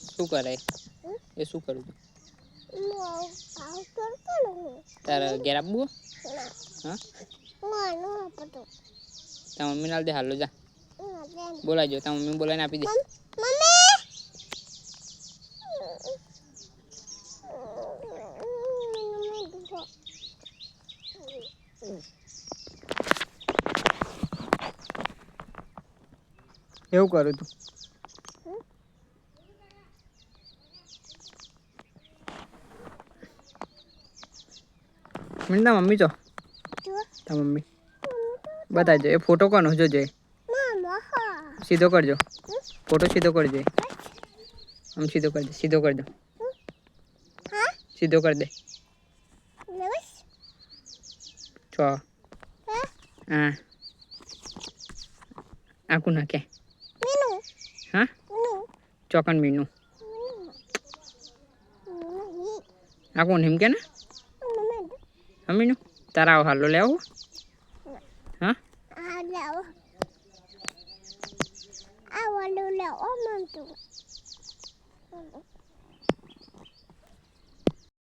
શું કરે એ શું કરું તારા ઘેર આપવું હા તાર મમ્મી ના દે હાલો જા બોલાજો તાર મમ્મી બોલાવીને આપી દે એવું કરું તું મિલના મમ્મી ચો તાર મમ્મી બતાવજો એ ફોટો કોનો જોજે સીધો કરજો ફોટો સીધો કરજો આમ સીધો કરી દે સીધો કરી દો સીધો કરી દે છો હા આખું નાખે હા ચોકન મીનું આખું હિમ કે ને મીનું તારા હાલો લે આવું હા